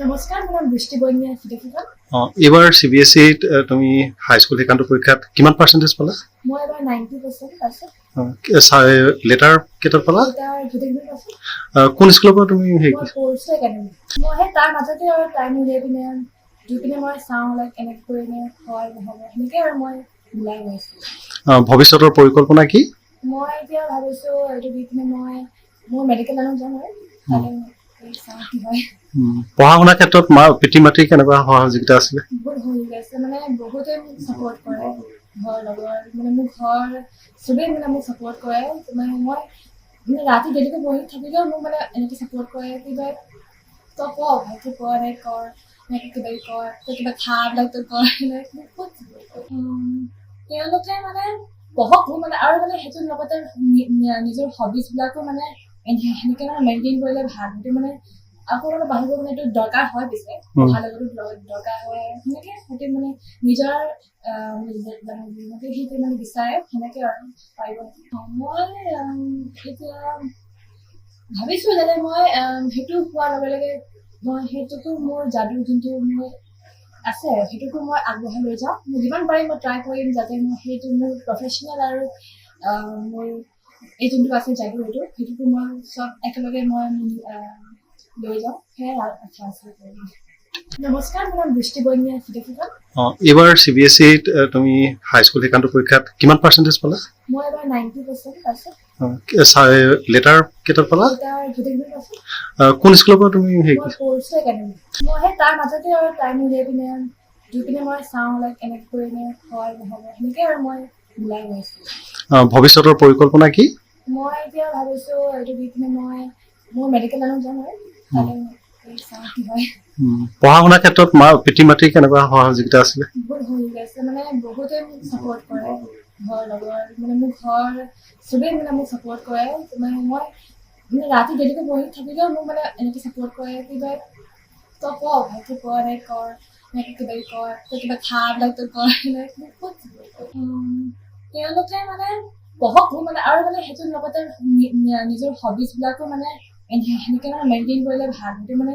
নমস্কাৰ, মোৰ নাম বৃষ্টি বৰ্ণিয়া ফিটেফুটা। এবাৰ CBSE তুমি হাইস্কুল শিক্ষান্ত পৰীক্ষাত কিমান পাৰ্চেণ্টেজ পালা? মই এবাৰ 90% পাইছোঁ। লেটাৰ কেইটাত পালা? তাৰ গোটেইখিনি পাইছোঁ। কোন স্কুলৰ পৰা তুমি হেৰি মই পঢ়িছোঁ একাডেমি। মই সেই তাৰ মাজতে আৰু টাইম উলিয়াই পিনে দুই পিনে মই চাওঁ লাইক এনেকৈ কৰিলে হয় নহ'ব সেনেকৈ আৰু মই মিলাই গৈছোঁ। ভৱিষ্যতৰ পৰিকল্পনা কি? মই এতিয়া ভাবিছোঁ এইটো দি পিনে মই মোৰ মেডিকেল লাইনত যাম আৰু তাতে চাওঁ কি হয়। পঢ়া শুনাৰ ক্ষেত্ৰত পিতৃ মাতৃৰ কেনেকুৱা সহযোগিতা আছিলে? বহুত হৈ গৈছে মানে বহুতে মোক ছাপৰ্ট কৰে। ঘৰ লগৰ মানে মোৰ ঘৰ চবেই মানে মোক ছাপৰ্ট কৰে। মানে মই মানে ৰাতি দেৰিকৈ বহি থাকিলেও মোক মানে এনেকৈ ছাপৰ্ট কৰে কিবা তই ক ভালকৈ কৰ এনেকৈ কৰ এনেকৈ কিবা কৰ তই কিবা খাবিলাক তই কৰ এনেকৈ বহুত তেওঁলোকে মানে পঢ়ক মানে আৰু মানে সেইটোৰ লগতে নিজৰ হবিজবিলাকো মানে সেনেকৈ মানে মেইনটেইন কৰিলে ভাল। সেইটো মানে আকৌ মানে বাঢ়িব মানে এইটো দৰকাৰ হয় পিছে পঢ়াৰ লগতো দৰকাৰ হয় সেনেকৈ সিহঁতে মানে নিজৰ সেইটো মানে বিচাৰে সেনেকৈ আৰু পাৰিব। মই এতিয়া ভাবিছোঁ যাতে মই সেইটো হোৱাৰ লগে লগে মই সেইটোতো মোৰ যাদু যোনটো মোৰ আছে সেইটোতো মই আগবঢ়াই লৈ যাওঁ। মই যিমান পাৰিম মই ট্ৰাই কৰিম যাতে মই সেইটো মোৰ প্ৰফেচনেল আৰু মোৰ এই যোনটো আছে যাদু সেইটোতো মই চব একেলগে মই লৈ যাওঁ সেয়াই আশা আছে। নমস্কাৰ, মোৰ নাম বৃষ্টি বৰ্ণিয়া ফিটেফুটা। এইবাৰ CBSE তুমি হাইস্কুল শিক্ষান্ত পৰীক্ষাত কিমান পাৰ্চেণ্টেজ পালা? মই এবাৰ 90% পাইছোঁ। লেটাৰ কেইটাত পালা? তাৰ গোটেইখিনি পাইছোঁ। কোন স্কুলৰ পৰা তুমি হেৰি মই পঢ়িছোঁ একাডেমি। মই সেই তাৰ মাজতে আৰু টাইম উলিয়াই পিনে দুই পিনে মই চাওঁ লাইক এনেকৈ কৰিলে হয় নহ'ব সেনেকৈ আৰু মই মিলাই গৈছোঁ। ভৱিষ্যতৰ পৰিকল্পনা কি? মই এতিয়া ভাবিছোঁ এইটো দি পিনে মই মোৰ মেডিকেল লাইনত যাম আৰু তাতে চাওঁ কি হয়। পঢ়া শুনাৰ ক্ষেত্ৰত পিতৃ মাতৃৰ কেনেকুৱা সহযোগিতা আছিলে? বহুত হৈ গৈছে মানে বহুতে মোক ছাপৰ্ট কৰে। ঘৰ লগৰ মানে মোৰ ঘৰ চবেই মানে মোক ছাপৰ্ট কৰে। মানে মই মানে ৰাতি দেৰিকৈ বহি থাকিলেও মোক মানে এনেকৈ ছাপৰ্ট কৰে কিবা তই ক ভালকৈ কৰ এনেকৈ কৰ এনেকৈ কিবা কৰ তই কিবা খাবিলাক তই কৰ এনেকৈ বহুত তেওঁলোকে মানে পঢ়ক মানে আৰু মানে সেইটোৰ লগতে নিজৰ হবিজবিলাকো মানে সেনেকৈ মানে মেইনটেইন কৰিলে ভাল। সেইটো মানে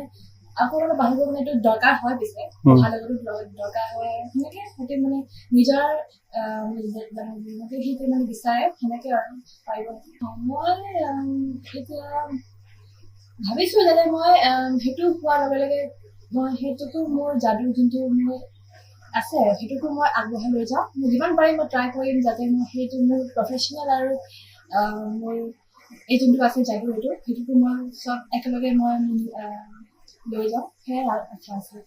আকৌ মানে বাঢ়িব মানে এইটো দৰকাৰ হয় পিছে পঢ়াৰ লগতো দৰকাৰ হয় সেনেকৈ সিহঁতে মানে নিজৰ সেইটো মানে বিচাৰে সেনেকৈ আৰু পাৰিব। মই এতিয়া ভাবিছোঁ যাতে মই সেইটো হোৱাৰ লগে লগে মই সেইটোতো মোৰ যাদু যোনটো মোৰ আছে সেইটোতো মই আগবঢ়াই লৈ যাওঁ। মই যিমান পাৰিম মই ট্ৰাই কৰিম যাতে মই সেইটো মোৰ প্ৰফেচনেল আৰু মোৰ এই যোনটো আছে যাদু সেইটোতো মই চব একেলগে মই লৈ যাওঁ সেয়াই আশা আছে।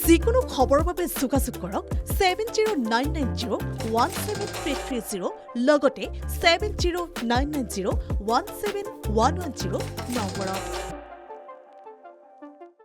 যিকোনো খবৰৰ বাবে যোগাযোগ কৰক 7099017330 লগতে 7099017110 নম্বৰত।